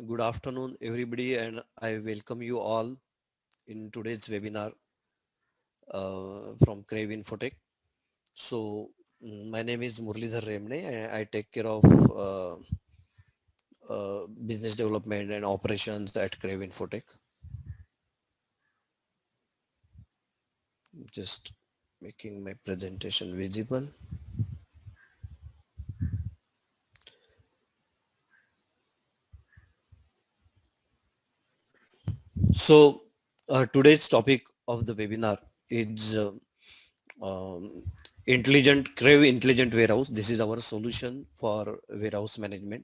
Good afternoon, everybody, and I welcome you all in today's webinar from Crave Infotech. So, my name is Murlidhar Remne, and I take care of business development and operations at Crave Infotech. Just making my presentation visible. So, today's topic of the webinar is um, Intelligent Warehouse. This is our solution for warehouse management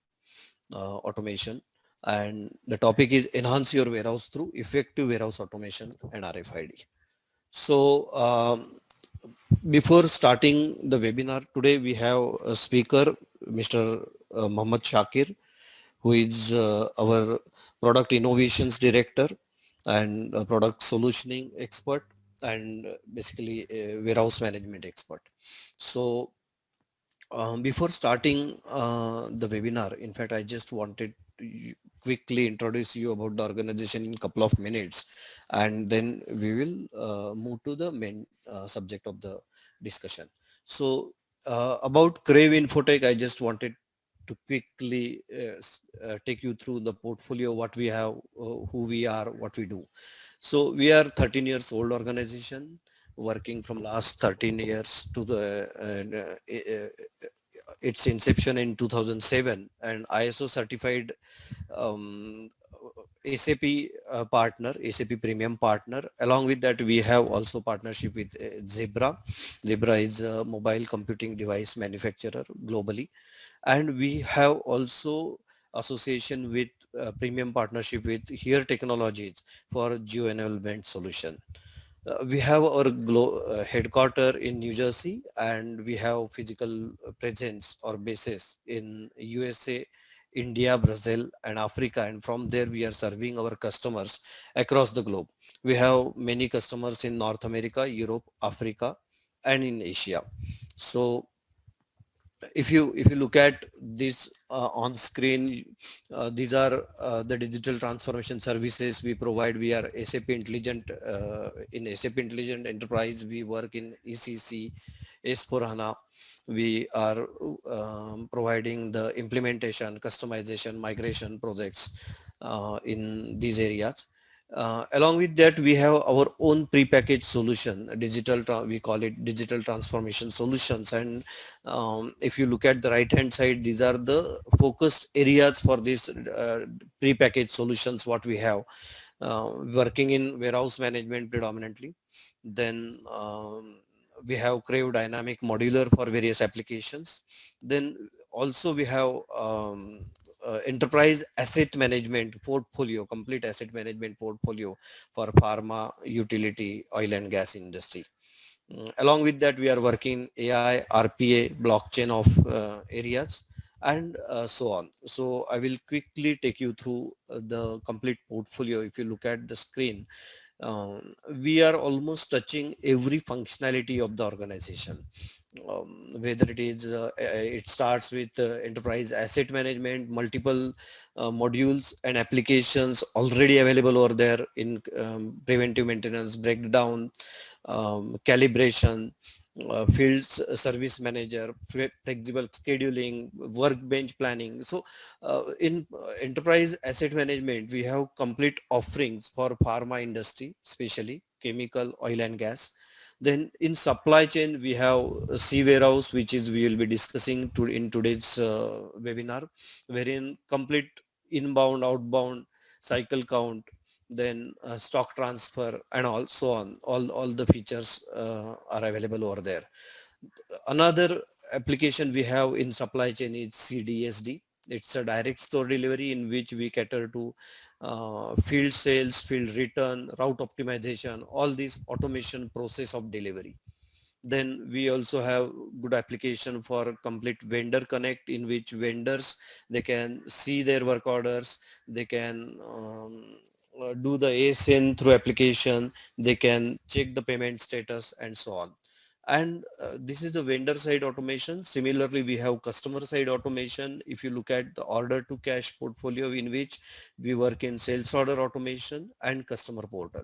automation, and the topic is enhance your warehouse through effective warehouse automation and RFID. So before starting the webinar today, we have a speaker, Mr. Mohammad Shakir, who is our product innovations director and product solutioning expert, and basically a warehouse management expert. So before starting the webinar, in fact, I just wanted to quickly introduce you about the organization in a couple of minutes, and then we will move to the main subject of the discussion. So, about Crave Infotech, I just wanted to quickly take you through the portfolio, what we have, who we are, what we do. So we are 13 years old organization working from last 13 years to the its inception in 2007 and ISO certified um, SAP partner, SAP premium partner. Along with that, we have also partnership with Zebra. Zebra is a mobile computing device manufacturer globally, and we have also association with premium partnership with Here Technologies for geo enablement solution. We have our headquarter in New Jersey, and we have physical presence or bases in USA, India, Brazil, and Africa. And from there, we are serving our customers across the globe. We have many customers in North America, Europe, Africa, and in Asia. So if you look at this on screen, these are the digital transformation services we provide. We are SAP Intelligent, in SAP Intelligent Enterprise we work in ECC, S4HANA. We are providing the implementation, customization, migration projects in these areas. Along with that, we have our own prepackaged solution, we call it digital transformation solutions. And if you look at the right hand side, these are the focused areas for these prepackaged solutions what we have, working in warehouse management predominantly. Then we have Crave Dynamic Modular for various applications. Then also we have enterprise asset management portfolio, complete asset management portfolio for pharma, utility, oil and gas industry. Along with that, we are working AI, RPA, blockchain of areas, and so on. So I will quickly take you through the complete portfolio. If you look at the screen, we are almost touching every functionality of the organization. Whether it starts with enterprise asset management, multiple modules and applications already available over there in preventive maintenance, breakdown, calibration, service manager, flexible scheduling, workbench planning. So in enterprise asset management, we have complete offerings for pharma industry, especially chemical, oil and gas. Then in supply chain, we have C warehouse, which is we will be discussing in today's webinar, wherein complete inbound, outbound, cycle count, then stock transfer, and all so on. All the features are available over there. Another application we have in supply chain is CDSD. It's a direct store delivery in which we cater to field sales, field return, route optimization, all these automation process of delivery. Then we also have good application for complete vendor connect, in which vendors, they can see their work orders, they can do the ASN through application, they can check the payment status, and so on. And this is the vendor side automation. Similarly, we have customer side automation. If you look at the order to cash portfolio, in which we work in sales order automation and customer portal.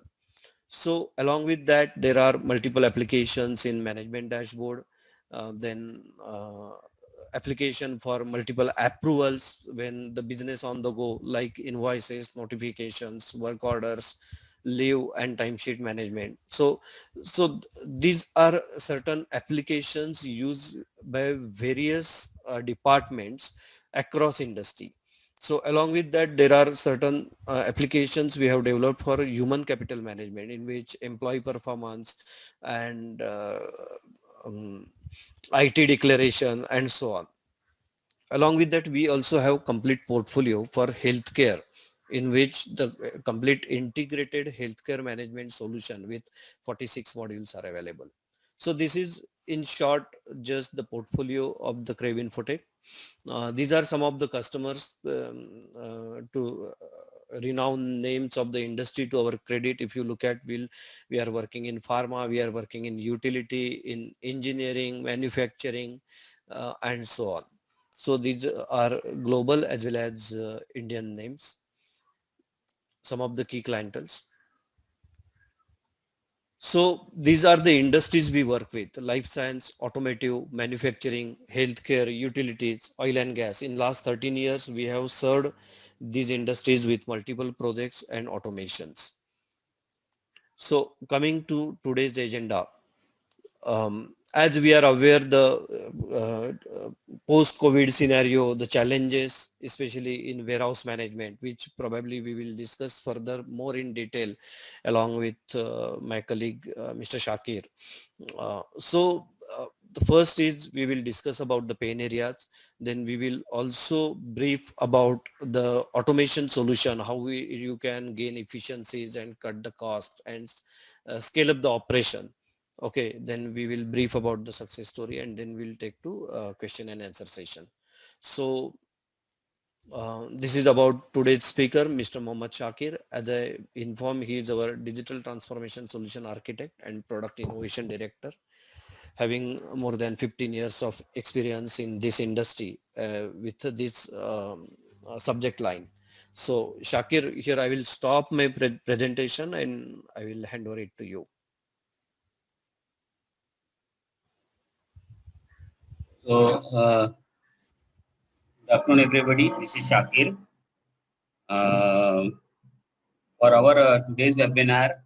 So along with that, there are multiple applications in management dashboard, then application for multiple approvals when the business on the go, like invoices, notifications, work orders, leave and timesheet management. So these are certain applications used by various departments across industry. So along with that, there are certain applications we have developed for human capital management, in which employee performance and um, IT declaration and so on. Along with that, we also have complete portfolio for healthcare, in which the complete integrated healthcare management solution with 46 modules are available. So this is in short just the portfolio of the Crave Infotech. These are some of the customers to renowned names of the industry to our credit. If you look at, we are working in pharma, we are working in utility, in engineering, manufacturing, and so on. So these are global as well as Indian names, some of the key clientels. So these are the industries we work with: life science, automotive, manufacturing, healthcare, utilities, oil and gas. In last 13 years, we have served these industries with multiple projects and automations. So coming to today's agenda, as we are aware, the post-COVID scenario, the challenges, especially in warehouse management, which probably we will discuss further more in detail along with my colleague, Mr. Shakir. So the first is we will discuss about the pain areas. Then we will also brief about the automation solution, how you can gain efficiencies and cut the cost and scale up the operation. Okay, then we will brief about the success story, and then we'll take to question and answer session. So this is about today's speaker, Mr. Mohammad Shakir. As I informed, he is our digital transformation solution architect and product innovation director, having more than 15 years of experience in this industry with this subject line. So Shakir, here I will stop my presentation and I will hand over it to you. So, good afternoon, everybody. This is Shakir. Uh, for our today's webinar,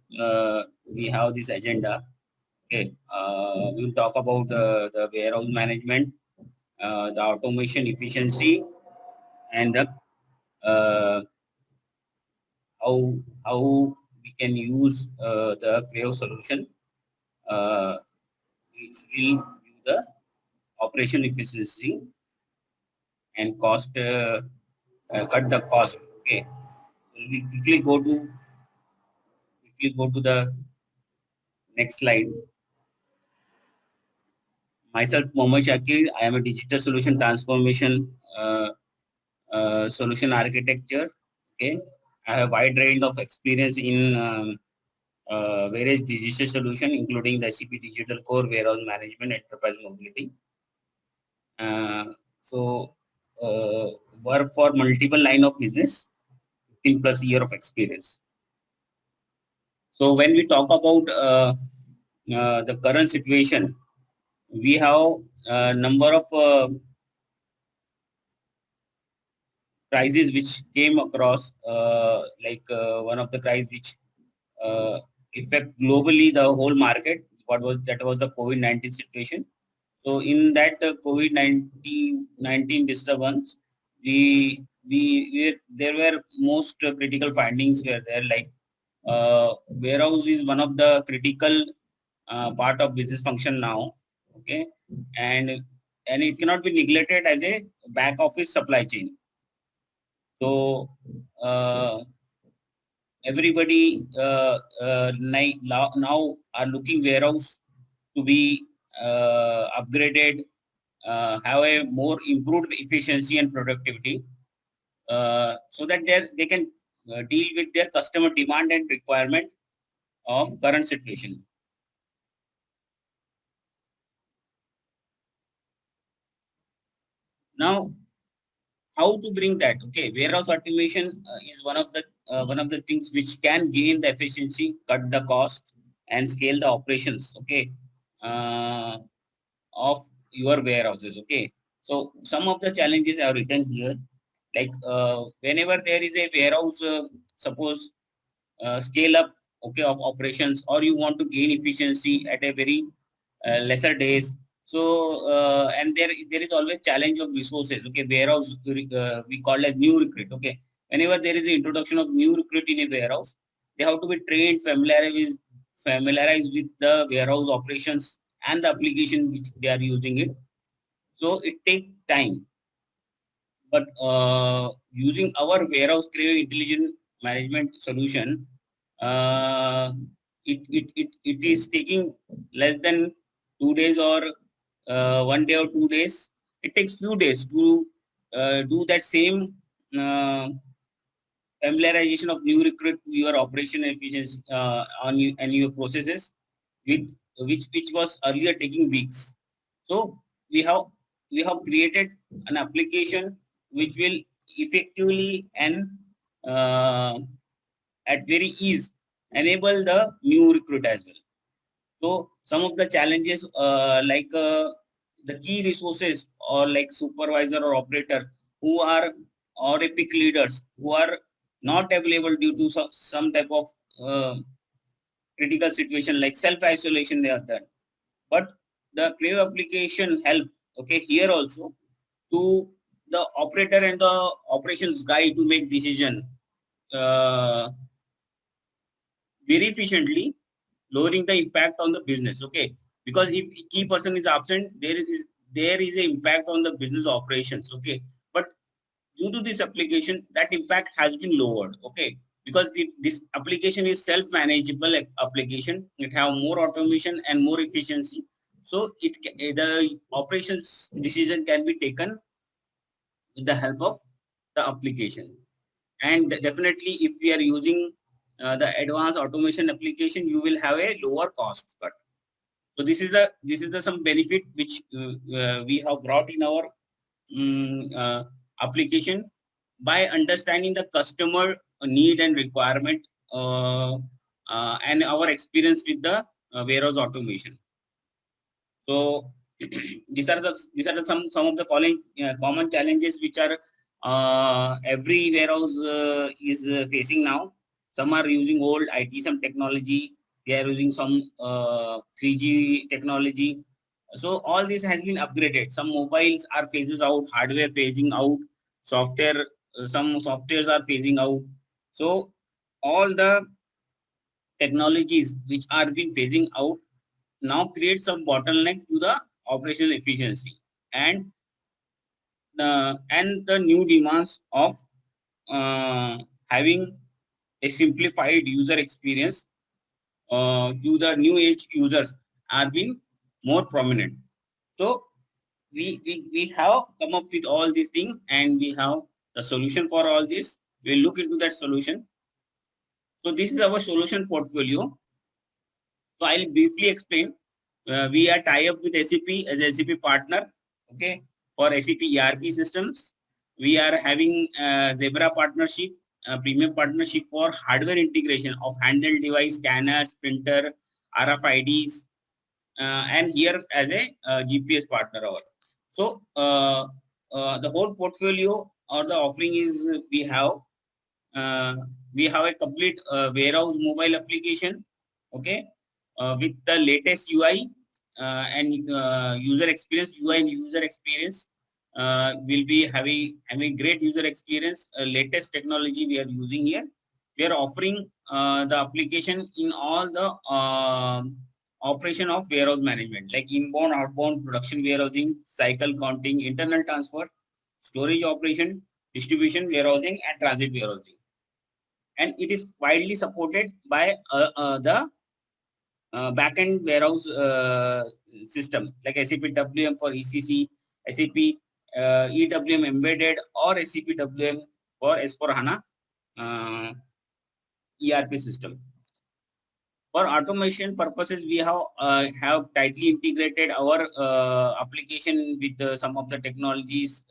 we have this agenda. Okay, we will talk about the warehouse management, the automation efficiency, and the uh, how we can use the Creo solution, which will give the operation efficiency and cost, cut the cost. Okay, so we quickly go to the next slide. Myself, Mohammad Shakir. I am a digital solution transformation solution architecture. Okay, I have wide range of experience in various digital solution, including the SAP Digital Core, Warehouse Management, Enterprise Mobility. Uh, so, uh, work for multiple line of business, 15 plus year of experience. So, when we talk about the current situation, we have a number of crises which came across, one of the crises which affect globally the whole market. That was the COVID-19 situation. So in that COVID-19 disturbance, there were most critical findings were there, like warehouse is one of the critical part of business function now. Okay, and it cannot be neglected as a back office supply chain. So everybody now are looking warehouse to be upgraded, have a more improved efficiency and productivity, so that they can deal with their customer demand and requirement of current situation. Now, how to bring that? Okay, warehouse automation is one of the things which can gain the efficiency, cut the cost, and scale the operations. Okay, uh, of your warehouses. Okay, so some of the challenges I have written here, like whenever there is a warehouse, suppose scale up, okay, of operations, or you want to gain efficiency at a very lesser days. So and there is always challenge of resources. Okay, warehouse we call as new recruit. Okay, whenever there is the introduction of new recruit in a warehouse, they have to be trained, familiarized with the warehouse operations and the application which they are using it. So it takes time, but using our warehouse Creo intelligent management solution, uh, it is taking less than 2 days or 1 day or 2 days. It takes few days to do that same uh, familiarization of new recruit to your operation efficiency on you and your processes, with which was earlier taking weeks. So we have we have created an application which will effectively and uh, at very ease enable the new recruit as well. So some of the challenges like the key resources or like supervisor or operator who are or epic leaders who are not available due to some type of uh, critical situation like self isolation they have done. But the Creo application help, okay, here also to the operator and the operations guy to make decision uh, very efficiently, lowering the impact on the business. Okay, because if key person is absent, there is an impact on the business operations. Okay, but due to this application, that impact has been lowered. Okay, because this application is self-manageable application. It have more automation and more efficiency. So the operations decision can be taken with the help of the application. And definitely, if we are using the advanced automation application, you will have a lower cost cut. So this is the some benefit which we have brought in our application by understanding the customer need and requirement and our experience with the warehouse automation. So these are some of the common challenges which are every warehouse is facing now. Some are using old ITSM technology. They are using some 3G technology. So all this has been upgraded. Some mobiles are phases out, hardware phasing out, software some softwares are phasing out. So all the technologies which are being phasing out now create some bottleneck to the operational efficiency and the new demands of having a simplified user experience to the new age users are being more prominent. So we have come up with all these things and we have the solution for all this. We'll look into that solution. So this is our solution portfolio. So I'll briefly explain. We are tie up with SAP as a SAP partner. Okay, for SAP ERP systems, we are having Zebra partnership, premium partnership for hardware integration of handheld device, scanners, printer, RFIDs, and here as a GPS partner. So the whole portfolio or the offering is uh, we have a complete warehouse mobile application, okay, with the latest UI and user experience, UI and user experience. Will be having great user experience, latest technology we are using here. We are offering the application in all the operation of warehouse management, like inbound, outbound, production warehousing, cycle counting, internal transfer, storage operation, distribution warehousing, and transit warehousing. And it is widely supported by the backend warehouse system like SAP WM for ECC, SAP EWM embedded, or SAP WM for S4 HANA ERP system. For automation purposes, we have tightly integrated our application with some of the technologies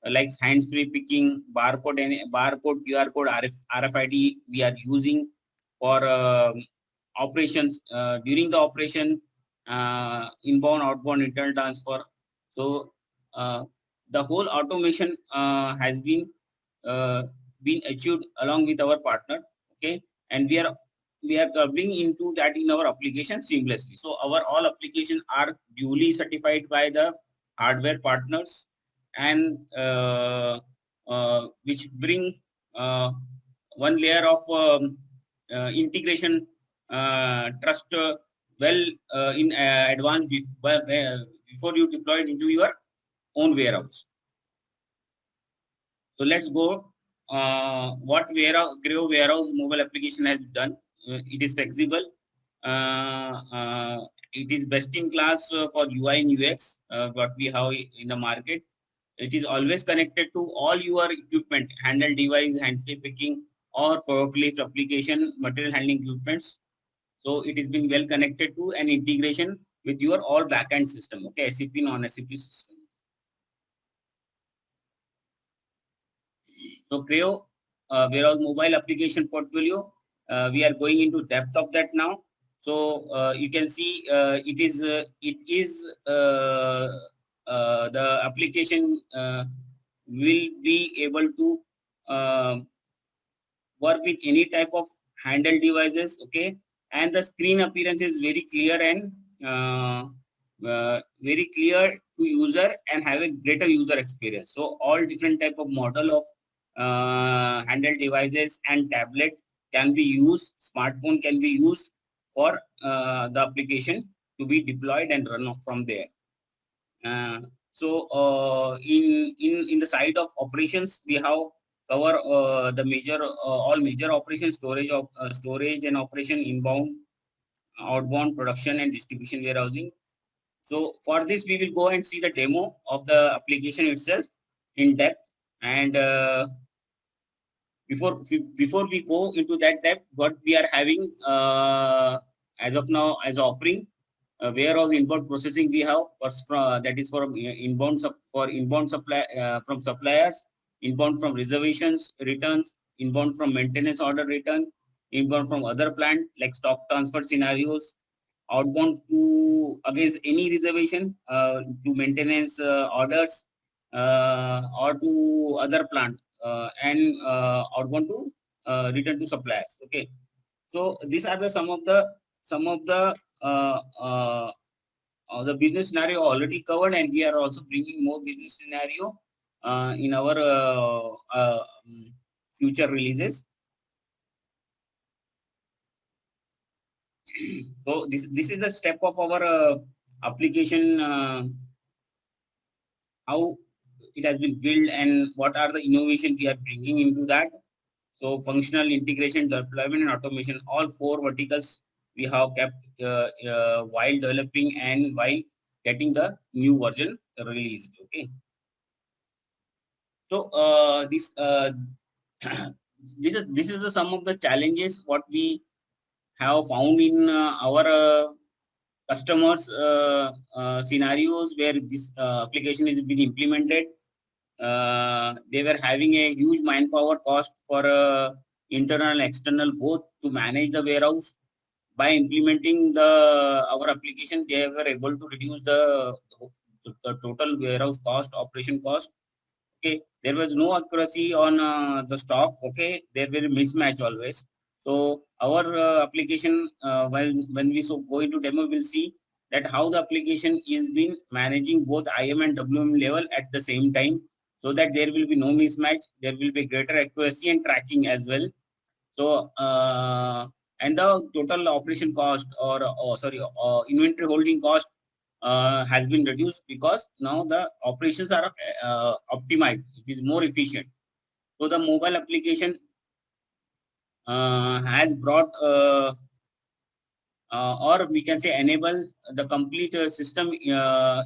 like hands-free picking, barcode, QR code, RFID. We are using for operations during the operation, inbound, outbound, internal transfer. So the whole automation has uh, been achieved along with our partner. Okay, and we are covering into that in our application seamlessly. So our all applications are duly certified by the hardware partners, and which bring one layer of integration trust well in advance before you deploy it into your own warehouse. So let's go. What Creo warehouse mobile application has done. It is flexible. It is best in class for UI and UX. What we have in the market. It is always connected to all your equipment, handle device, handset picking, or forklift application, material handling equipments. So it has been well connected to an integration with your all backend system. Okay, SAP, non-SAP system. So Creo warehouse mobile application portfolio, we are going into depth of that now. So you can see it is the application will be able to work with any type of handheld devices. Okay, and the screen appearance is very clear and very clear to user and have a greater user experience. So all different type of model of handheld devices and tablet can be used, smartphone can be used for the application to be deployed and run from there. So in the side of operations, we have cover the major all major operations, storage and operation, inbound, outbound, production and distribution warehousing. So for this, we will go and see the demo of the application itself in depth. And before we go into that depth, what we are having as of now as offering, warehouse inbound processing we have that is for inbound supply from suppliers, inbound from reservations returns, inbound from maintenance order return, inbound from other plant like stock transfer scenarios, outbound to against any reservation to maintenance orders or to other plant, and outbound to return to suppliers. Okay, so these are the some of the the business scenario already covered, and we are also bringing more business scenario in our future releases. So this is the step of our application, how it has been built and what are the innovation we are bringing into that. So functional integration, deployment and automation, all four verticals we have kept while developing and while getting the new version released. Okay. So this this is the some of the challenges what we have found in our customers scenarios where this application is being implemented. They were having a huge manpower cost for internal and external both to manage the warehouse. By implementing our application, they were able to reduce the total warehouse cost, operation cost. Okay, there was no accuracy on the stock. Okay, there will be mismatch always. So our application, when we go into demo, we'll see that how the application is been managing both IM and WM level at the same time, so that there will be no mismatch. There will be greater accuracy and tracking as well. So and the total operation cost or inventory holding cost has been reduced because now the operations are optimized. It is more efficient. So the mobile application has brought or we can say enable the complete system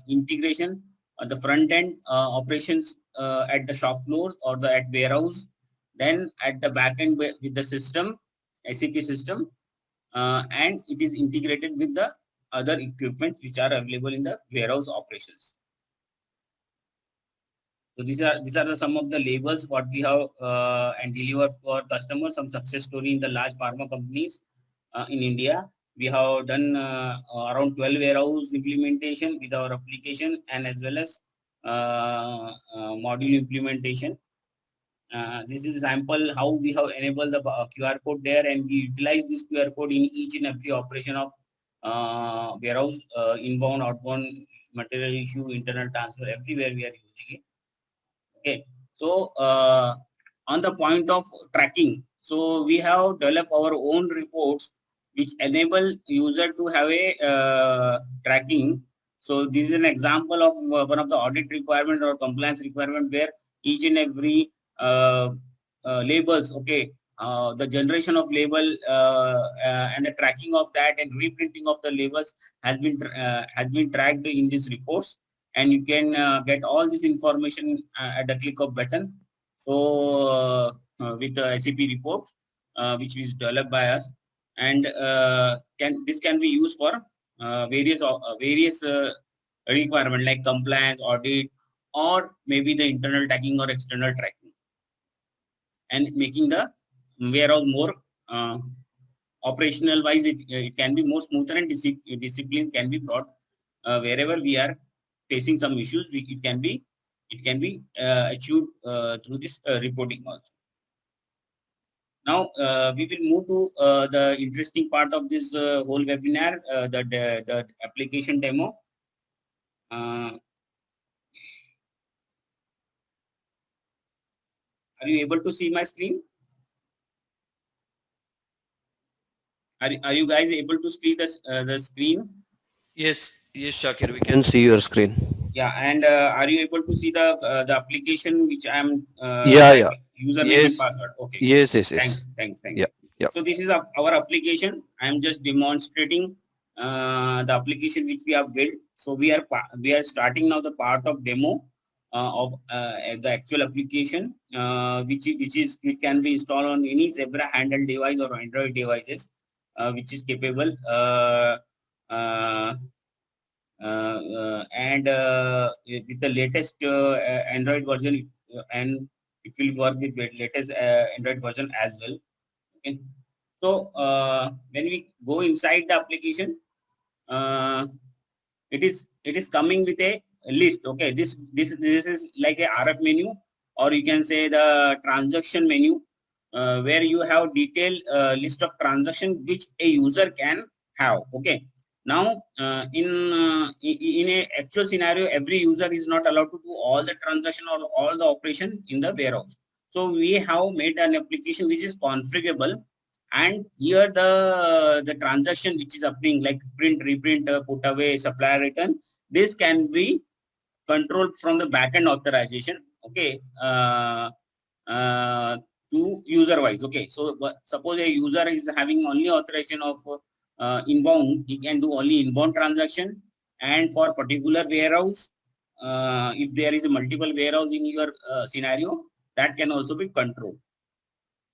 integration, the front end operations at the shop floor or the at warehouse, then at the back end with the system, SAP system, and it is integrated with the other equipment which are available in the warehouse operations. So these are the some of the labels what we have and deliver for customers. Some success story in the large pharma companies in India. We have done around 12 warehouse implementation with our application and as well as module implementation. This is a sample how we have enabled the QR code there, and we utilize this QR code in each and every operation of warehouse, inbound, outbound, material issue, internal transfer, everywhere we are using it. Okay, so on the point of tracking, so we have developed our own reports which enable user to have a tracking. So this is an example of one of the audit requirement or compliance requirement where each and every labels, okay, the generation of label and the tracking of that and reprinting of the labels has been tracked in these reports, and you can get all this information at the click of button. So with the SAP reports, which is developed by us, and this can be used for various requirement like compliance, audit, or maybe the internal tracking or external tracking, and making the warehouse more operational wise. It can be more smoother and discipline can be brought wherever we are facing some issues. It can be achieved through this reporting also. Now we will move to the interesting part of this whole webinar, the application demo. Are you able to see my screen? Are you guys able to see the screen? Yes, Shakir, we can see your screen. Yeah, and are you able to see the application which I am Yeah. username and password? Okay. Yes. Thanks. Yeah. So this is our application. I am just demonstrating the application which we have built. So we are starting now the part of demo of the actual application, which can be installed on any Zebra handheld device or Android devices, which is capable. And with the latest Android version, and it will work with the latest Android version as well. Okay. So when we go inside the application, it is coming with a list. Okay, this is like a RF menu, or you can say the transaction menu, where you have detailed list of transactions which a user can have. Okay. Now, in a actual scenario, every user is not allowed to do all the transaction or all the operation in the warehouse. So we have made an application which is configurable, and here the transaction which is happening like print, reprint, put away, supplier return, this can be controlled from the backend authorization. Okay. To user wise. Okay, so suppose a user is having only authorization of inbound, he can do only inbound transaction, and for particular warehouse, if there is a multiple warehouse in your scenario, that can also be controlled.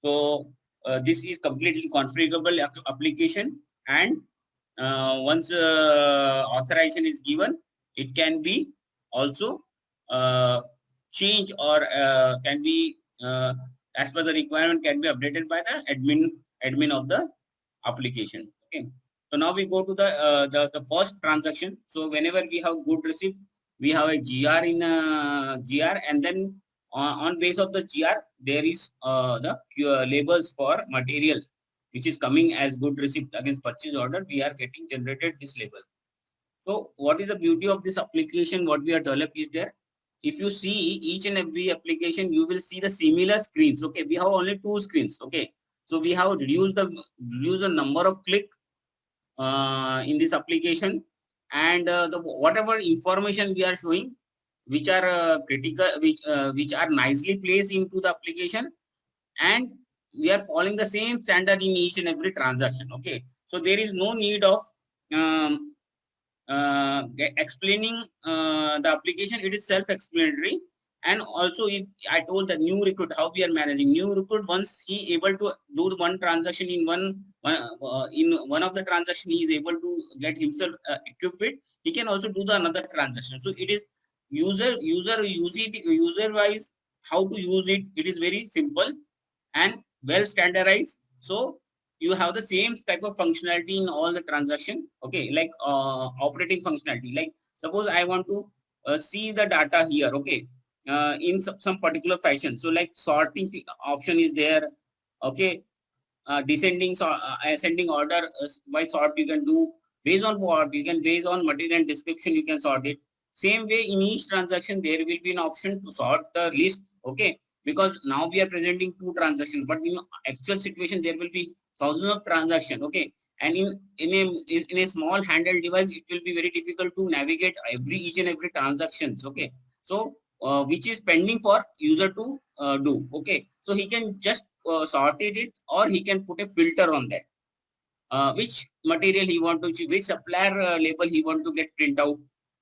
So this is completely configurable application, and once authorization is given, it can be also changed or can be as per the requirement, can be updated by the admin of the application. Okay. So now we go to the first transaction. So whenever we have good receipt, we have a GR in GR, and then on base of the GR, there is the labels for material which is coming as good receipt against purchase order. We are getting generated this label. So what is the beauty of this application? What we are developed is there. If you see each and every application, you will see the similar screens. Okay, we have only 2 screens. Okay, so we have reduced the number of click in this application, and the whatever information we are showing, which are critical, which are nicely placed into the application, and we are following the same standard in each and every transaction. Okay, so there is no need of explaining the application. It is self-explanatory, And also, if I told the new recruit how we are managing new recruit, once he able to do one transaction in one of the transaction, he is able to get himself equipped with. He can also do the another transaction. So it is user wise how to use it. It is very simple and well standardized. So you have the same type of functionality in all the transaction. Okay, like operating functionality. Like suppose I want to see the data here. Okay, in some particular fashion. So like sorting option is there. Okay, descending ascending order by sort you can do based on what you can based on material and description you can sort it. Same way in each transaction there will be an option to sort the list. Okay, because now we are presenting two transactions, but in actual situation there will be thousands of transactions. Okay, and in a small handheld device it will be very difficult to navigate each and every transactions. Okay, so which is pending for user to do. Okay, so he can just sorted it, or he can put a filter on that. Which material he want to choose, which supplier label he want to get print out.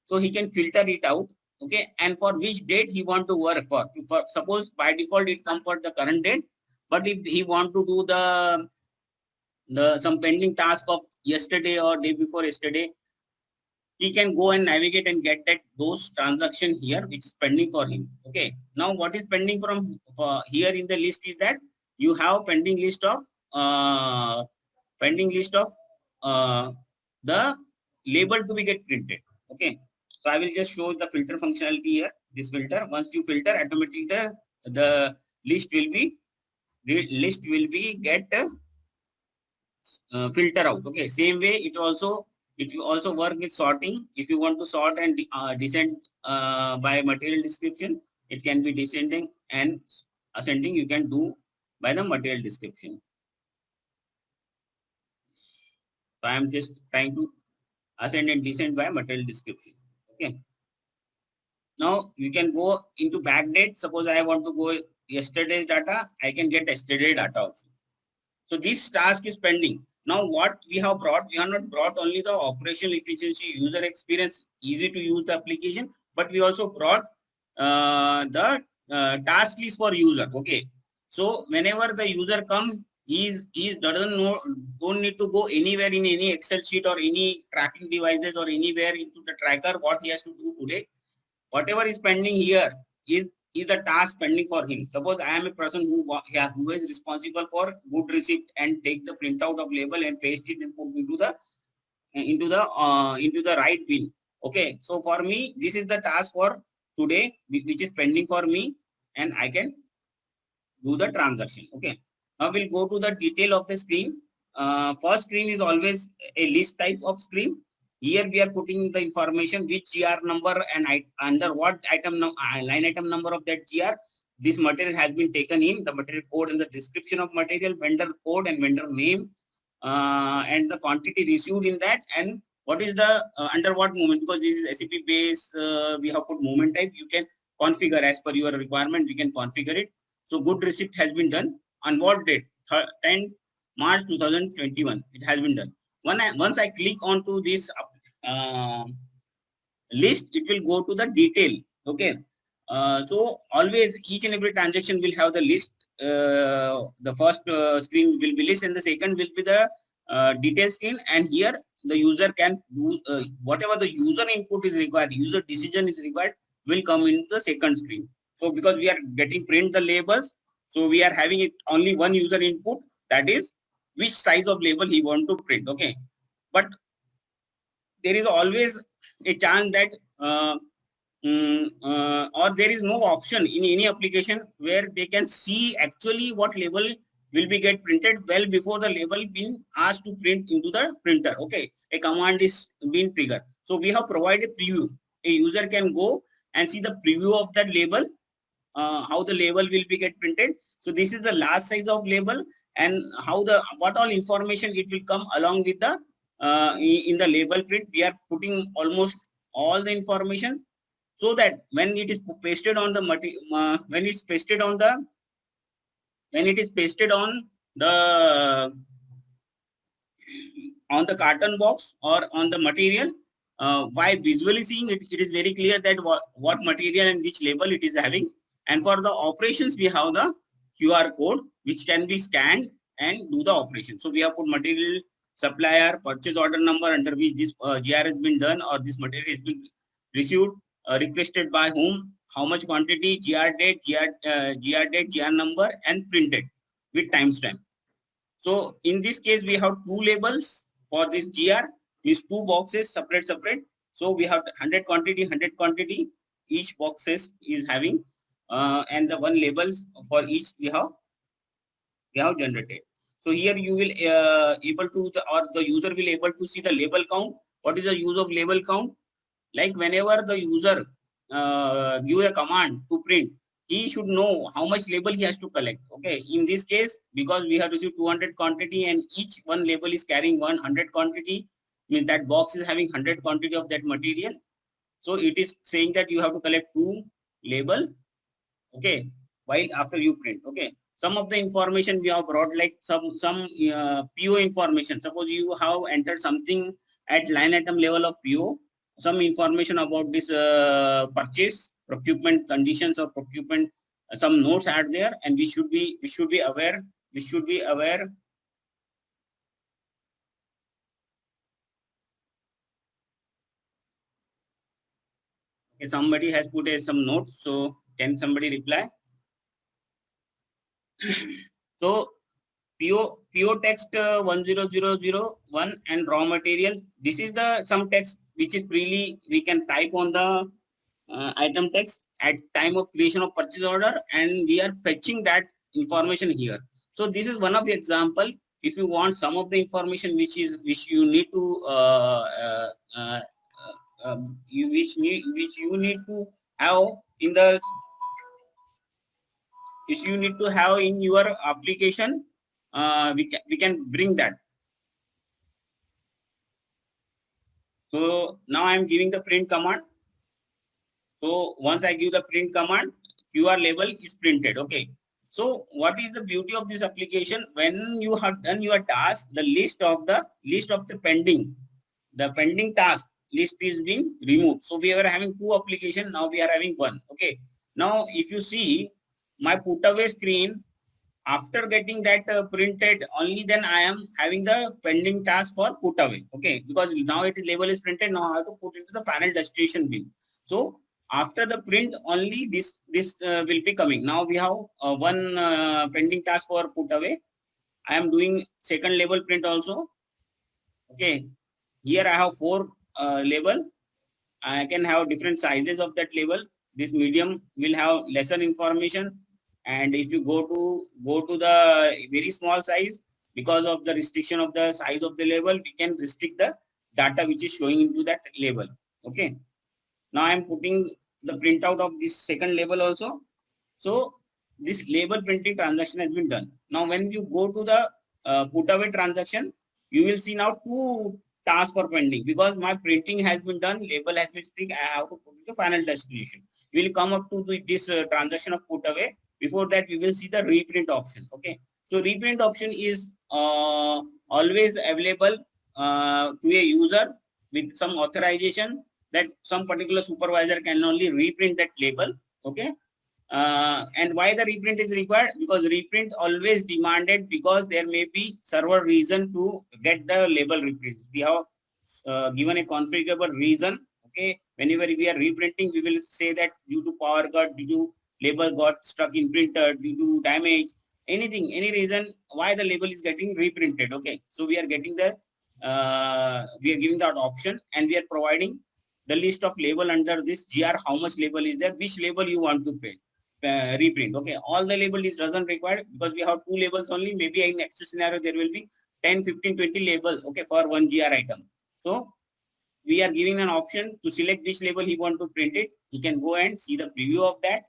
So he can filter it out. Okay, and for which date he want to work for. Suppose by default it come for the current date, but if he want to do the some pending task of yesterday or day before yesterday, he can go and navigate and get that those transaction here which is pending for him. Okay, now what is pending from here in the list is that you have pending list of uh, pending list of uh, the label to be get printed. Okay, so I will just show the filter functionality here. This filter, once you filter, automatically the list will be get filter out. Okay, same way it will also work with sorting. If you want to sort and descend by material description, it can be descending, and ascending you can do by the material description. So I am just trying to ascend and descend by material description. Okay, now you can go into backdate. Suppose I want to go yesterday's data, I can get yesterday data also. So this task is pending. Now what we have brought, we have not brought only the operational efficiency, user experience, easy to use the application, but we also brought the task list for user. Okay, so whenever the user comes, he doesn't know, don't need to go anywhere in any Excel sheet or any tracking devices or anywhere into the tracker. What he has to do today, whatever is pending here is the task pending for him. Suppose I am a person who is responsible for good receipt and take the printout of label and paste it and put into the right bin. Okay, so for me this is the task for today which is pending for me, and I can do the transaction. Okay, now we'll go to the detail of the screen. First screen is always a list type of screen. Here we are putting the information which GR number and under what line item number of that GR this material has been taken in, the material code and the description of material, vendor code and vendor name, and the quantity received in that, and what is the under what moment, because this is SAP base, we have put moment type. You can configure as per your requirement, we can configure it. So good receipt has been done on what date? 10 March 2021 it has been done. Once I click onto this list, it will go to the detail. Okay, so always each and every transaction will have the list. The first screen will be list and the second will be the detail screen, and here the user can do whatever the user input is required, user decision is required, will come in the second screen. So because we are getting print the labels, so we are having it only one user input, that is which size of label he want to print. Okay, but there is always a chance that or there is no option in any application where they can see actually what label will be get printed well before the label being asked to print into the printer. Okay, a command is being triggered. So we have provided preview. A user can go and see the preview of that label, how the label will be get printed. So this is the last size of label, and how what all information it will come along with the in the label print. We are putting almost all the information, so that when it is pasted on the when it is pasted the on the carton box or on the material, by visually seeing it, it is very clear that what material and which label it is having. And for the operations, we have the QR code, which can be scanned and do the operation. So we have put material, supplier, purchase order number under which this GR has been done, or this material has been received, requested by whom, how much quantity, GR date, GR number, and printed with timestamp. So in this case, we have two labels for this GR, these two boxes separate. So we have 100 quantity, each boxes is having, and the one labels for each we have generated. So here you will able to or the user will able to see the label count. What is the use of label count? Like whenever the user give a command to print, he should know how much label he has to collect. Okay, in this case, because we have received 200 quantity and each one label is carrying 100 quantity, means that box is having 100 quantity of that material. So it is saying that you have to collect two label. Okay, while after you print. Okay, some of the information we have brought, like some PO information. Suppose you have entered something at line item level of PO, some information about this purchase, procurement conditions or procurement, some notes are there, and we should be aware. We should be aware. Okay, somebody has put some notes. So can somebody reply? So PO text 10001 and raw material. This is the some text which is freely we can type on the item text at time of creation of purchase order, and we are fetching that information here. So this is one of the example. If you want some of the information which you need to which you need to have in the which you need to have in your application, we can bring that. So now I am giving the print command. So once I give the print command, QR label is printed. Okay. So what is the beauty of this application? When you have done your task, the list of the pending task list is being removed. So we were having two applications. Now we are having one. Okay. Now if you see my put away screen, after getting that printed, only then I am having the pending task for put away. Okay, because now it is label is printed. Now I have to put into the final destination bin. So after the print, only this will be coming. Now we have one pending task for put away. I am doing second label print also. Okay, here I have four label. I can have different sizes of that label. This medium will have lesser information, and if you go to the very small size, because of the restriction of the size of the label, we can restrict the data which is showing into that label. Okay. Now I am putting the printout of this second label also. So this label printing transaction has been done. Now when you go to the put away transaction, you will see now two tasks are pending, because my printing has been done, label has been stick, I have to put it to final destination. You will come up to this transaction of put away. Before that, you will see the reprint option. Okay, so reprint option is always available to a user with some authorization, that some particular supervisor can only reprint that label. Okay, and why the reprint is required? Because reprint always demanded, because there may be server reason to get the label reprint. We have given a configurable reason. Okay, whenever we are reprinting, we will say that due to power cut, due to label got stuck in printer, due to damage, anything, any reason why the label is getting reprinted. Okay, so we are getting the we are giving that option, and we are providing the list of label under this GR. How much label is there? Which label you want to pay? Reprint. Okay, all the label is doesn't require, because we have two labels only. Maybe in next scenario there will be 10, 15, 20 label. Okay, for one GR item. So we are giving an option to select which label he want to print it. He can go and see the preview of that,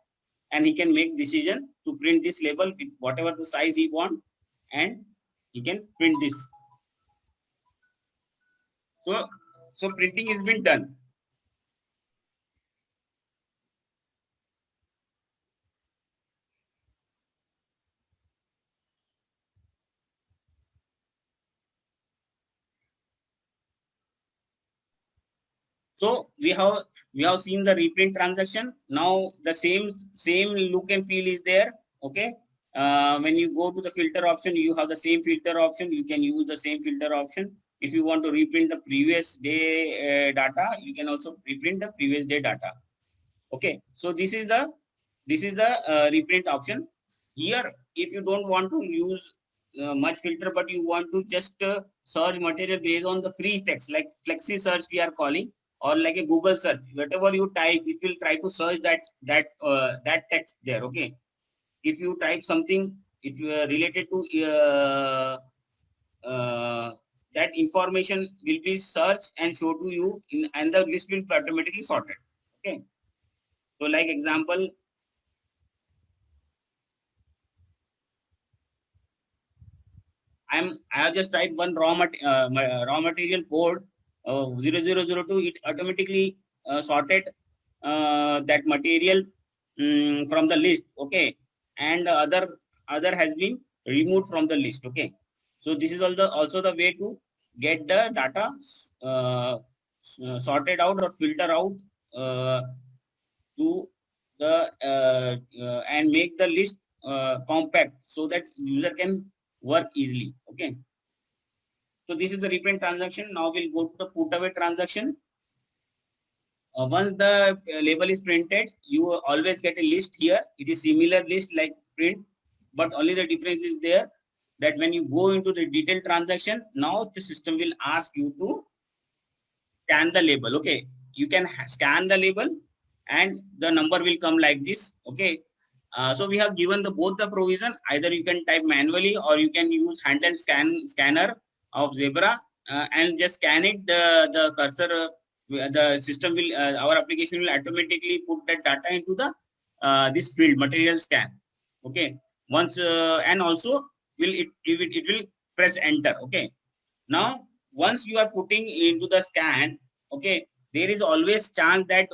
and he can make decision to print this label with whatever the size he want, and he can print this. So printing has been done. So we have seen the reprint transaction. Now the same look and feel is there. Okay. When you go to the filter option, you have the same filter option. You can use the same filter option. If you want to reprint the previous day data, you can also reprint the previous day data. Okay. So this is the reprint option. Here, if you don't want to use much filter, but you want to just search material based on the free text, like flexi search we are calling, or like a Google search, whatever you type, it will try to search that text there. Okay. If you type something it related to that information will be searched and show to you and the list will be automatically sorted. Okay. So like example, I have just typed one raw material code 0002. It automatically sorted that material from the list. Okay, and other has been removed from the list. Okay, so this is also the way to get the data sorted out or filter out uh, to the and make the list compact so that user can work easily. Okay. So this is the reprint transaction. Now we'll go to the put away transaction. Once the label is printed, you always get a list here. It is similar list like print, but only the difference is there that when you go into the detailed transaction, now the system will ask you to scan the label. Okay. You can scan the label and the number will come like this. Okay. So we have given the both the provision. Either you can type manually or you can use handheld scanner of Zebra and just scan it. The cursor, the system will, our application will automatically put that data into the this field material scan. Okay. Once and also it will press enter. Okay. Now once you are putting into the scan, okay, there is always chance that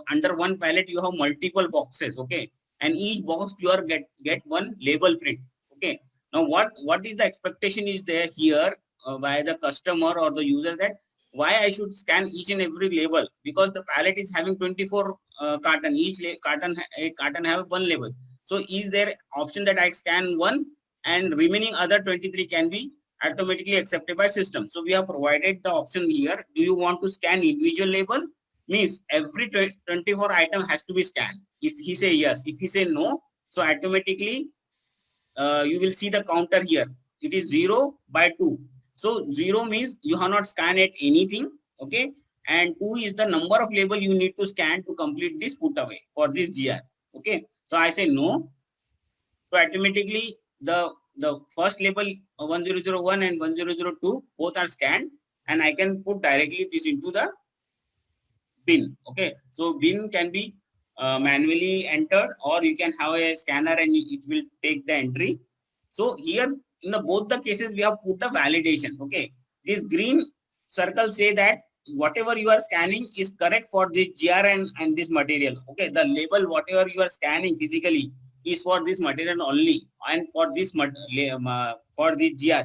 under one palette you have multiple boxes. Okay, and each box you are get one label print. Okay, now what is the expectation is there here by the customer or the user, that why I should scan each and every label, because the palette is having 24 carton, each carton have one label. So is there option that I scan one and remaining other 23 can be automatically accepted by system? So we have provided the option here. Do you want to scan individual label? Means every 24 item has to be scanned. If he say yes, if he say no, so automatically you will see the counter here. It is 0 by 2. So 0 means you have not scanned at anything. Okay. And 2 is the number of label you need to scan to complete this put away for this GR. Okay. So I say no. So automatically the first label 1001 and 1002 both are scanned, and I can put directly this into the bin. Okay, so bin can be manually entered, or you can have a scanner and it will take the entry. So here in the both the cases we have put a validation. Okay, this green circle say that whatever you are scanning is correct for this GR and this material. Okay, the label whatever you are scanning physically is for this material only, and for this for the GR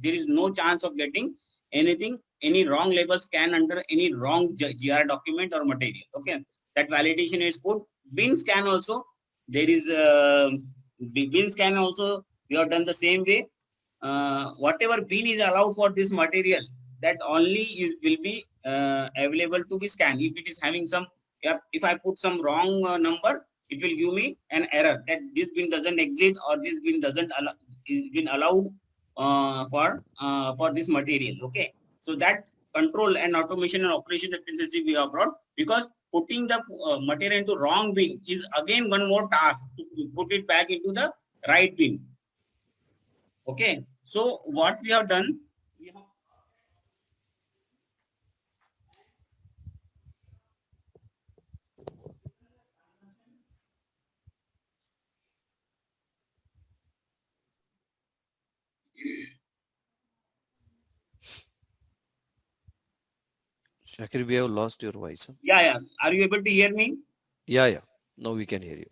there is no chance of getting anything, any wrong label scan under any wrong GR document or material. Okay, that validation is put. Bin scan also there is bin scan also we have done the same way. Whatever bin is allowed for this material, that only will be available to be scanned. If it is having some, if I put some wrong number, it will give me an error that this bin doesn't exist or this bin doesn't allow, is been allowed for this material. Okay, so that control and automation and operation efficiency we have brought, because putting the material into wrong bin is again one more task to put it back into the right bin. Okay, so what we have done, we have Shakir, we have lost your voice. Huh? yeah. Are you able to hear me? Yeah, yeah. Now we can hear you.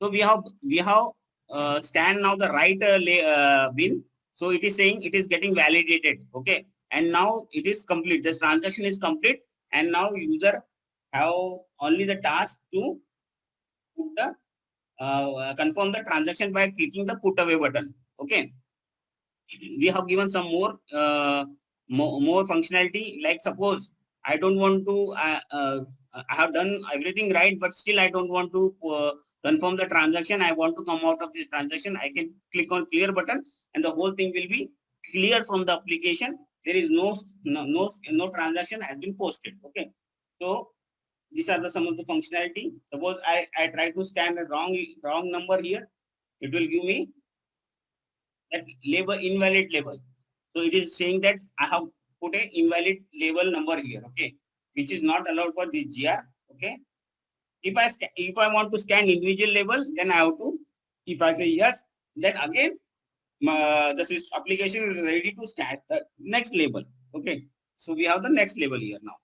So we have scanned now the right bin. So it is saying it is getting validated. Okay. And now it is complete. This transaction is complete. And now user have only the task to put the confirm the transaction by clicking the put away button. Okay. We have given some more functionality. Like suppose I don't want to, I have done everything right, but still I don't want to confirm the transaction. I want to come out of this transaction. I can click on clear button and the whole thing will be clear from the application. There is no transaction has been posted. Okay. So these are some of the functionality. Suppose I try to scan a wrong number here. It will give me that label, invalid label. So it is saying that I have put a invalid label number here, okay, which is not allowed for this GR, okay. If I want to scan individual label, then I have to, if I say yes, then again the application is ready to scan the next label, okay. So we have the next label here now.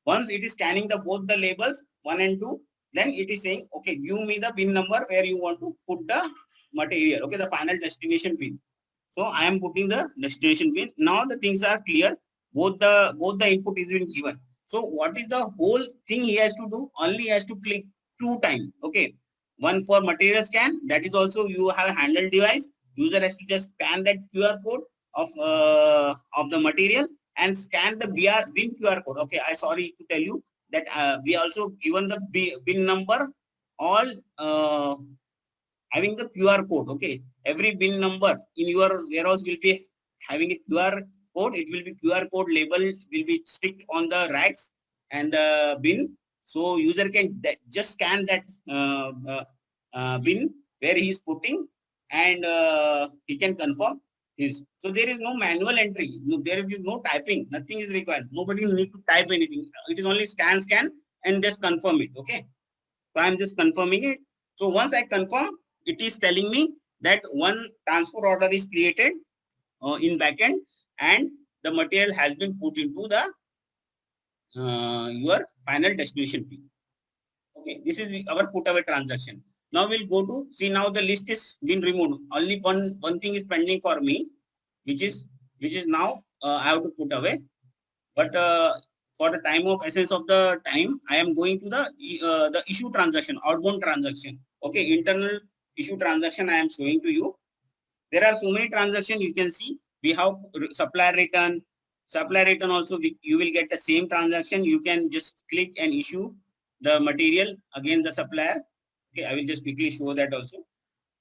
Once it is scanning the both the labels 1 and 2, then it is saying, okay, give me the bin number where you want to put the material, okay, the final destination bin. So I am putting the destination bin. Now the things are clear. Both the input is been given. So what is the whole thing he has to do? Only he has to click 2 times. Okay. One for material scan. That is also you have a handheld device. User has to just scan that QR code of the material and scan the bin QR code. Okay. I sorry to tell you that we also given the bin number all having the QR code. Okay. Every bin number in your warehouse will be having a QR code. It will be QR code label will be stick on the racks and the bin. So user can just scan that bin where he is putting and he can confirm his. So there is no manual entry. No, there is no typing. Nothing is required. Nobody need to type anything. It is only scan and just confirm it. Okay. So I'm just confirming it. So once I confirm, it is telling me that one transfer order is created in backend and the material has been put into the your final destination bin. Okay, this is our put away transaction. Now we'll go to see now the list is been removed. Only one thing is pending for me, which is now I have to put away. But for the time of essence of the time, I am going to the issue transaction, outbound transaction. Okay, internal issue transaction I am showing to you. There are so many transactions you can see. We have supplier return. Supplier return also you will get the same transaction. You can just click and issue the material again the supplier. Okay, I will just quickly show that also.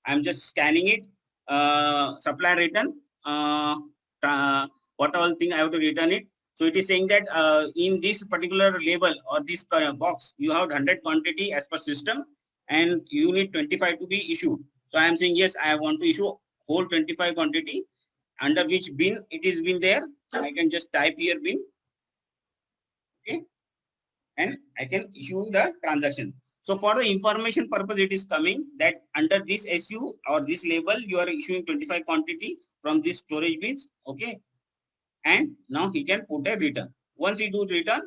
I'm just scanning it. Supplier return. What all thing I have to return it. So it is saying that in this particular label or this box, you have 100 quantity as per system and you need 25 to be issued. So I am saying, yes, I want to issue whole 25 quantity. Under which bin it is been there. I can just type here bin. Okay. And I can issue the transaction. So for the information purpose, it is coming that under this SU or this label, you are issuing 25 quantity from this storage bins. Okay. And now he can put a return. Once he do return,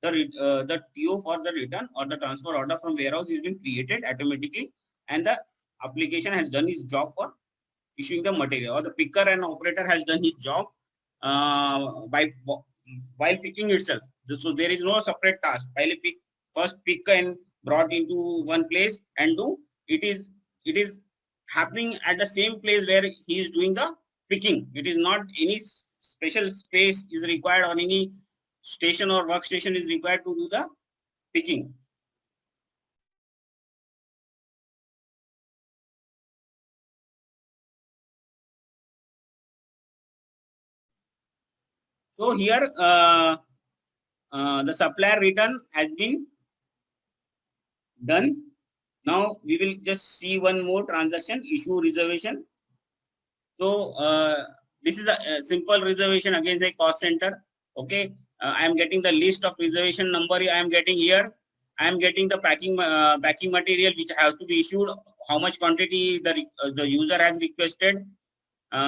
the TO for the return or the transfer order from warehouse is been created automatically, and the application has done its job for issuing the material, or the picker and operator has done his job while picking itself. So there is no separate task. While first pick and brought into one place and do it is happening at the same place where he is doing the picking. It is not any special space is required or any station or workstation is required to do the picking. So here the supplier return has been done. Now we will just see one more transaction, issue reservation. So this is a simple reservation against a cost center. Okay, I am getting the list of reservation number. I am getting here. I am getting the packing material which has to be issued. How much quantity the user has requested.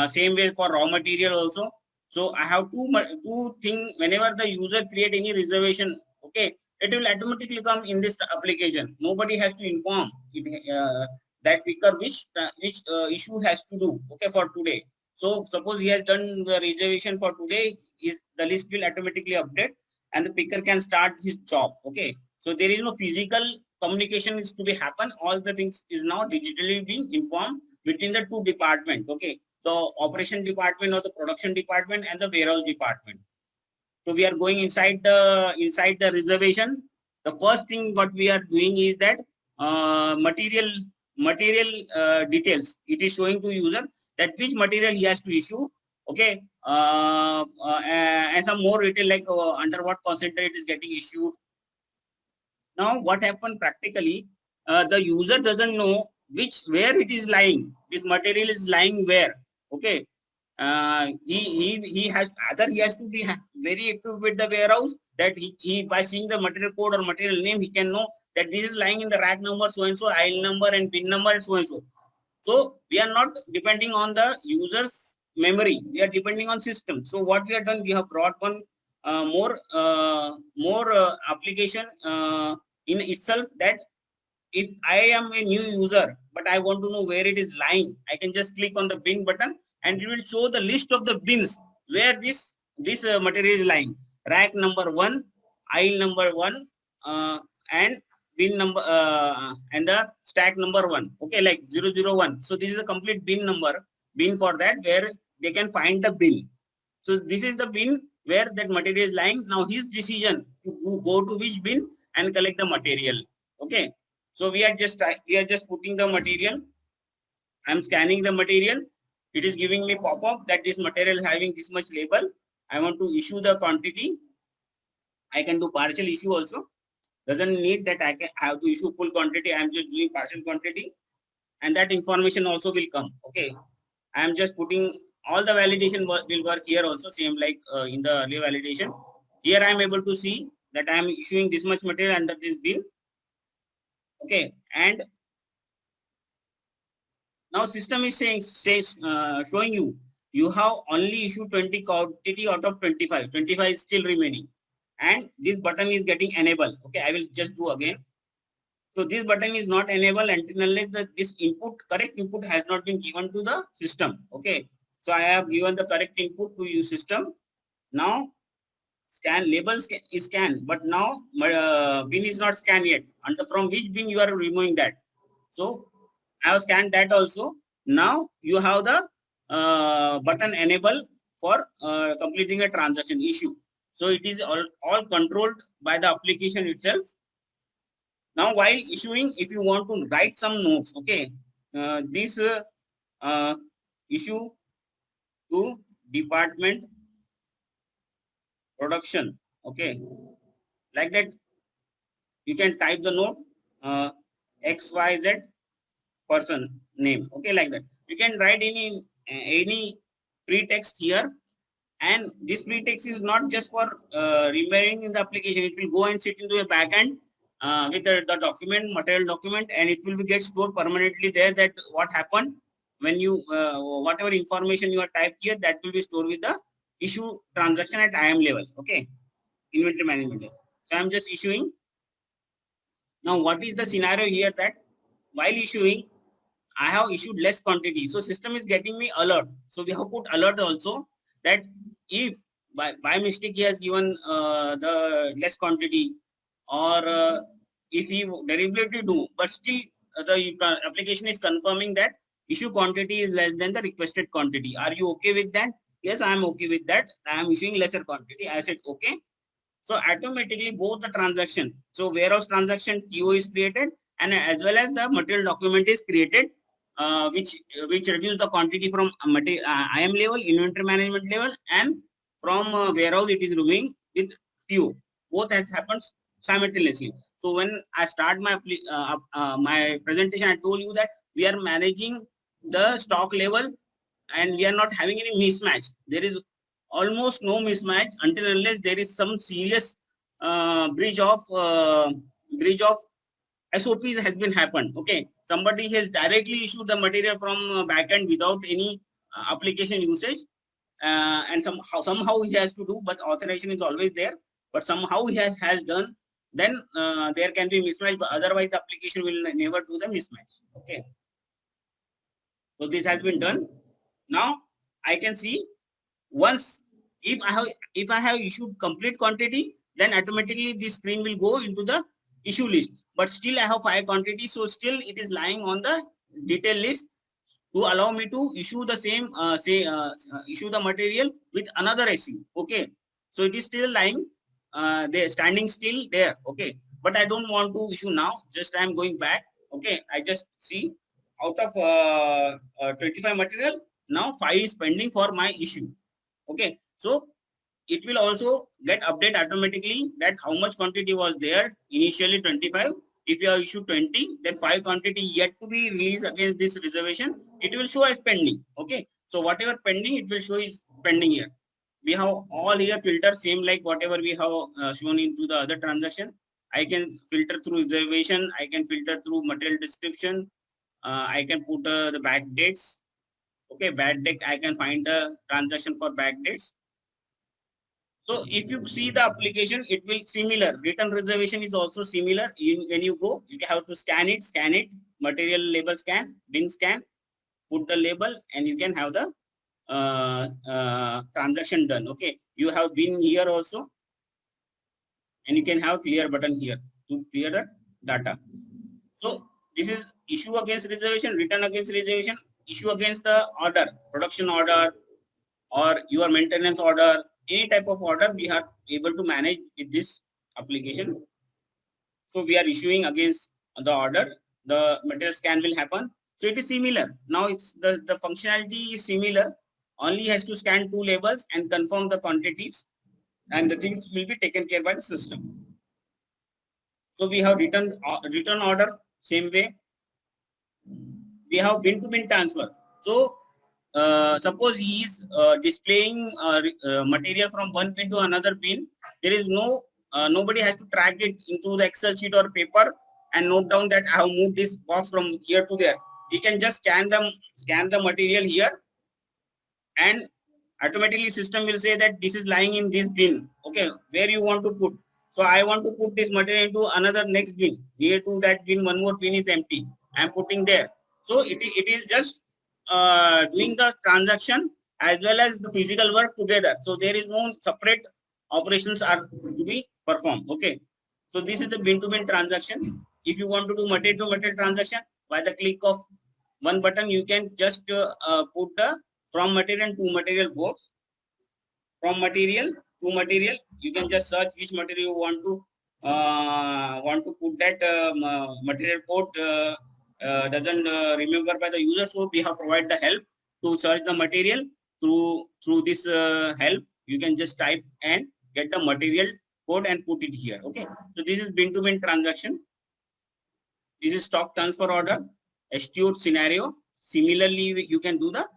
Same way for raw material also. So I have two things. Whenever the user create any reservation, okay, it will automatically come in this application. Nobody has to inform it. that picker which issue has to do, okay, for today. So suppose he has done the reservation for today, is the list will automatically update and the picker can start his job. Okay, so there is no physical communication is to be happen. All the things is now digitally being informed between the two departments. Okay, the operation department or the production department and the warehouse department. So we are going inside the reservation. The first thing what we are doing is that material details. It is showing to user that which material he has to issue. Okay, and some more detail like under what concentrate is getting issued. Now what happened practically? The user doesn't know where it is lying. This material is lying where. Okay, he has either he has to be very active with the warehouse, that he by seeing the material code or material name he can know that this is lying in the rack number so and so, aisle number and bin number and so and so. So we are not depending on the user's memory, we are depending on system. So what we have done, we have brought one more application in itself, that if I am a new user but I want to know where it is lying, I can just click on the bin button and it will show the list of the bins where this material is lying. Rack number 1, aisle number 1, and bin number and the stack number 1. Okay, like 001. So this is a complete bin for that, where they can find the bin. So this is the bin where that material is lying. Now his decision to go to which bin and collect the material. Okay. So we are just putting the material. I'm scanning the material. It is giving me pop-up that this material is having this much label. I want to issue the quantity. I can do partial issue also. Doesn't need that I have to issue full quantity. I'm just doing partial quantity, and that information also will come. Okay. I'm just putting all the validation will work here also, same like in the earlier validation. Here I'm able to see that I'm issuing this much material under this bin. Okay, and now system is showing you have only issued 20 quantity out of 25. 25 is still remaining, and this button is getting enabled. Okay, I will just do again. So this button is not enabled until unless this correct input has not been given to the system. Okay, so I have given the correct input to your system. Now scan labels is scanned, but now bin is not scanned yet. And from which bin you are removing that? So I have scanned that also. Now you have the button enable for completing a transaction issue. So it is all controlled by the application itself. Now while issuing, if you want to write some notes, okay, this issue to department production, okay, like that you can type the note XYZ person name, okay, like that. You can write any free text here, and this free text is not just for remaining in the application. It will go and sit into a backend with the document, material document, and it will get stored permanently there. That what happened when you whatever information you have typed here, that will be stored with the issue transaction at IAM level. Okay, inventory management level. So I'm just issuing. Now what is the scenario here, that while issuing I have issued less quantity, so system is getting me alert. So we have put alert also, that if by mistake he has given the less quantity, or if he deliberately do, but still the application is confirming that issue quantity is less than the requested quantity. Are you okay with that? Yes, I am okay with that. I am issuing lesser quantity. I said okay. So automatically both the transaction, so warehouse transaction TO is created, and as well as the material document is created, which reduce the quantity from IAM level, inventory management level, and from warehouse it is removing with TO. Both has happened simultaneously. So when I start my my presentation, I told you that we are managing the stock level and we are not having any mismatch. There is almost no mismatch until unless there is some serious breach of SOPs has been happened. Okay, somebody has directly issued the material from backend without any application usage, and somehow he has to do, but authorization is always there. But somehow he has done, then there can be mismatch. But otherwise, the application will never do the mismatch. Okay. So this has been done. Now I can see once if I have issued complete quantity, then automatically this screen will go into the issue list. But still I have 5 quantities, so still it is lying on the detail list to allow me to issue the same issue the material with another issue. Okay, so it is still lying there, standing still there. Okay, but I don't want to issue now. Just I am going back. Okay, I just see out of 25 material, now 5 is pending for my issue. Okay, so it will also get update automatically that how much quantity was there initially 25. If you have issued 20, then 5 quantity yet to be released against this reservation, it will show as pending. Okay, so whatever pending, it will show is pending here. We have all here filter same like whatever we have shown into the other transaction. I can filter through reservation, I can filter through material description, I can put the back dates. Okay, back date, I can find the transaction for back dates. So if you see the application, it will similar. Return reservation is also similar. When you go, you have to scan it, material label scan, bin scan, put the label, and you can have the transaction done. Okay, you have bin here also, and you can have clear button here to clear the data. So this is issue against reservation, return against reservation, issue against the order, production order, or your maintenance order, any type of order we are able to manage with this application. So we are issuing against the order, the material scan will happen. So it is similar. Now it's the functionality is similar, only has to scan 2 labels and confirm the quantities, and the things will be taken care by the system. So we have return order, same way. We have bin to bin transfer. So suppose he is displaying material from one bin to another bin, there is no nobody has to track it into the Excel sheet or paper and note down that I have moved this box from here to there. He can just scan the material here, and automatically system will say that this is lying in this bin. Okay, where you want to put. So I want to put this material into another next bin. Near to that bin, one more bin is empty. I am putting there. So it is just doing the transaction as well as the physical work together. So there is no separate operations are to be performed. Okay. So this is the bin-to-bin transaction. If you want to do material-to-material transaction, by the click of one button, you can just put the from material to material both. From material to material, you can just search which material you want to put that material code doesn't remember by the user, so we have provided the help to search the material through this help. You can just type and get the material code and put it here. Okay, so this is bin-to-bin transaction. This is stock transfer order, astute scenario. Similarly, you can do the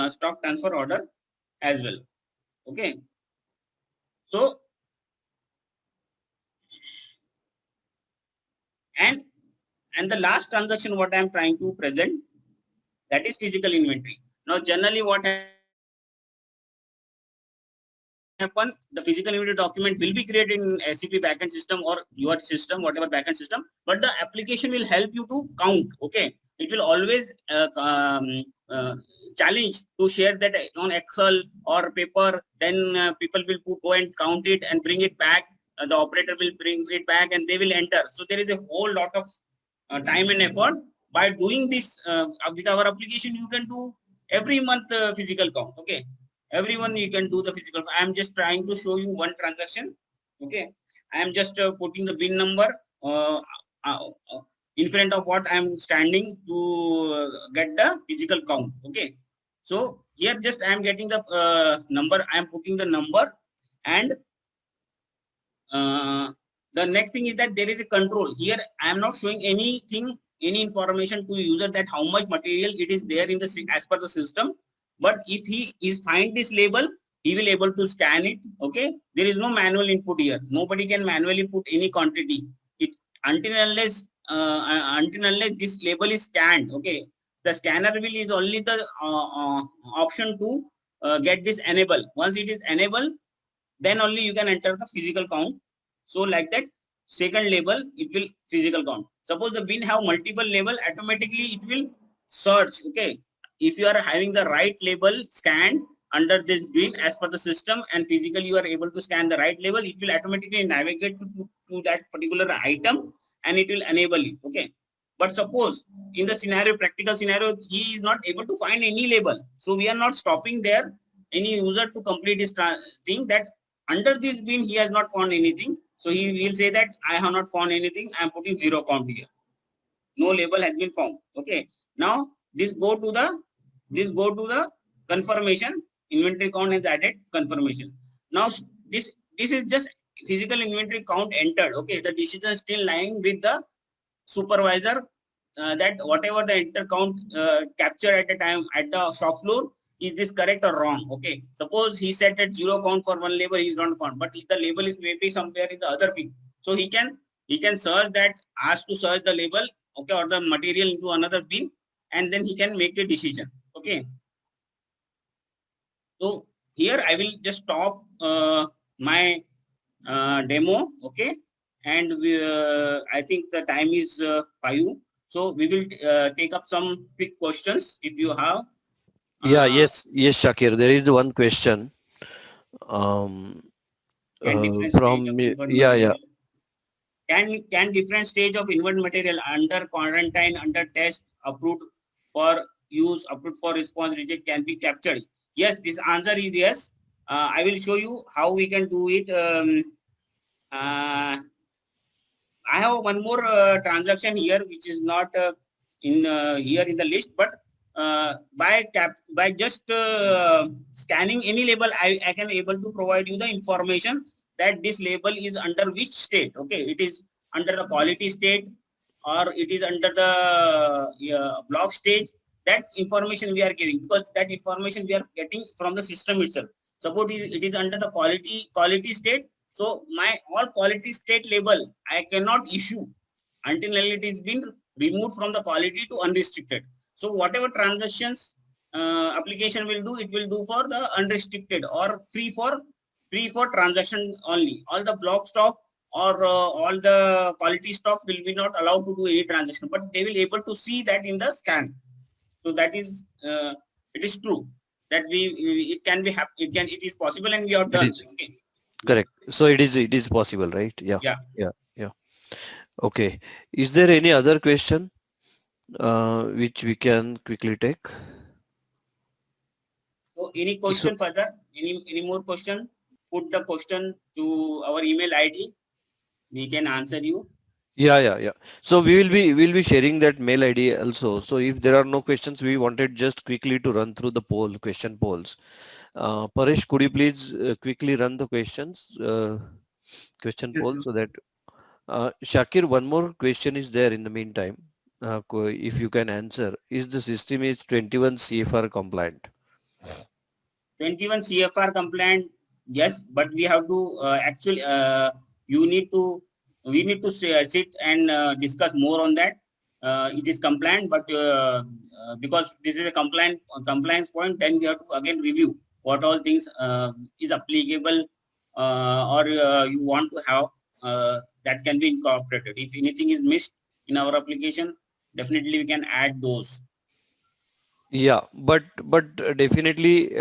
stock transfer order as well. Okay, so and the last transaction what I am trying to present, that is physical inventory. Now generally what happen, the physical inventory document will be created in SAP backend system or your system, whatever backend system, but the application will help you to count. Okay, it will always challenge to share that on Excel or paper, then people will go and count it and bring it back. The operator will bring it back and they will enter. So there is a whole lot of time and effort. By doing this with our application, you can do every month physical count. Okay, everyone you can do the physical. I am just trying to show you one transaction. Okay, I am just putting the bin number in front of what I am standing to get the physical count. Okay, so here just I am getting the number. I am putting the number, and the next thing is that there is a control. Here I am not showing anything, any information to user that how much material it is there in the as per the system. But if he is find this label, he will able to scan it. Okay, there is no manual input here. Nobody can manually put any quantity. It until unless this label is scanned. Okay, the scanner will is only the option to get this enable. Once it is enabled, then only you can enter the physical count. So like that, second label, it will physical count. Suppose the bin have multiple label, automatically it will search. Okay, if you are having the right label scanned under this bin as per the system and physically you are able to scan the right label, it will automatically navigate to that particular item and it will enable it. Okay. But suppose in the scenario, practical scenario, he is not able to find any label. So we are not stopping there any user to complete his thing that under this bin he has not found anything. So he will say that I have not found anything. I am putting 0 count here. No label has been found. Okay. Now this go to the confirmation. Inventory count is added, confirmation. Now this is just physical inventory count entered. Okay. The decision is still lying with the supervisor that whatever the enter count captured at the time at the shop floor, is this correct or wrong? Okay. Suppose he set at 0 count for one label, he is not found, but if the label is maybe somewhere in the other bin, so he can search that, ask to search the label, okay, or the material into another bin, and then he can make a decision. Okay. So here I will just stop my demo. Okay. And I think the time is 5. So we will take up some quick questions if you have. Yes, Shakir. There is one question um, Can different stage from of me. invert Yeah. material, can different stage of invert material under quarantine, under test, approved for use, approved for response, reject, can be captured? Yes, this answer is yes. I will show you how we can do it. I have one more transaction here, which is not in here in the list, but by just scanning any label, I can able to provide you the information that this label is under which state. Okay, it is under the quality state or it is under the block stage. That information we are giving, because that information we are getting from the system itself. Suppose it is under the quality state. So my all quality state label I cannot issue until it is been removed from the quality to unrestricted. So whatever transactions application will do, it will do for the unrestricted or free for transaction only. All the block stock or all the quality stock will be not allowed to do any transaction, but they will able to see that in the scan. So that is it is true that it can be it is possible and we have done. Okay. Correct. So it is possible, right? Yeah. Yeah. Okay. Is there any other question which we can quickly take? So any So question further? Any more question? Put the question to our email ID. We can answer you. yeah. So we'll be sharing that mail ID also. So if there are no questions, we wanted just quickly to run through the question polls. Paresh, could you please quickly run the question Yes, poll sir. so that Shakir, one more question is there in the meantime. If you can answer, is the system is 21 CFR compliant? 21 CFR compliant, yes, but we have to actually you need to we need to sit and discuss more on that. It is compliant, but because this is a compliance point, then we have to again review what all things is applicable or you want to have that can be incorporated. If anything is missed in our application, definitely we can add those. Yeah, but definitely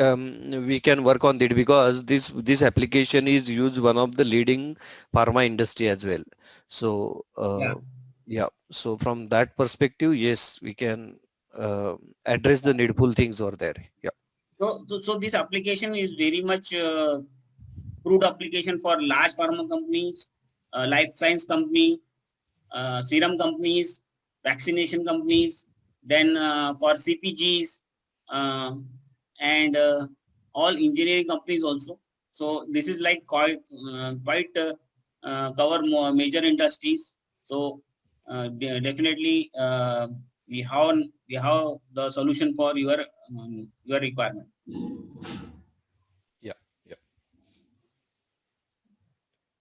we can work on that because this application is used one of the leading pharma industry as well. So Yeah. yeah, so from that perspective, yes, we can address the needful things over there. Yeah. So this application is very much crude application for large pharma companies, life science company, serum companies, vaccination companies, then for CPGs and all engineering companies also. So this is like quite cover more major industries. So definitely we have the solution for your requirement. Yeah. Yeah.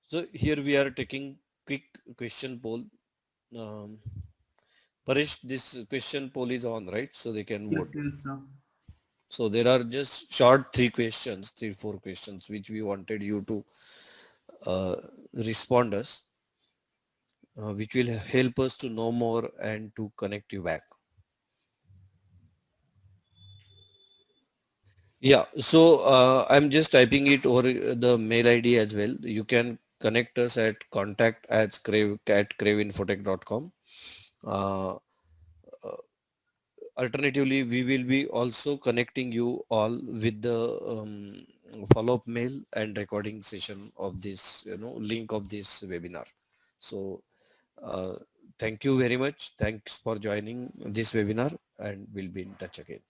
So here we are taking quick question poll. Um, Paresh, this question poll is on, right? So they can vote. Yes, sir. So there are just short three, four questions, which we wanted you to respond us, which will help us to know more and to connect you back. Yeah, so I'm just typing it over the mail ID as well. You can connect us at contact@craveinfotech.com. Uh, uh, Alternatively, we will be also connecting you all with the follow-up mail and recording session of this, link of this webinar. So uh, thank you very much. Thanks for joining this webinar, and we'll be in touch again.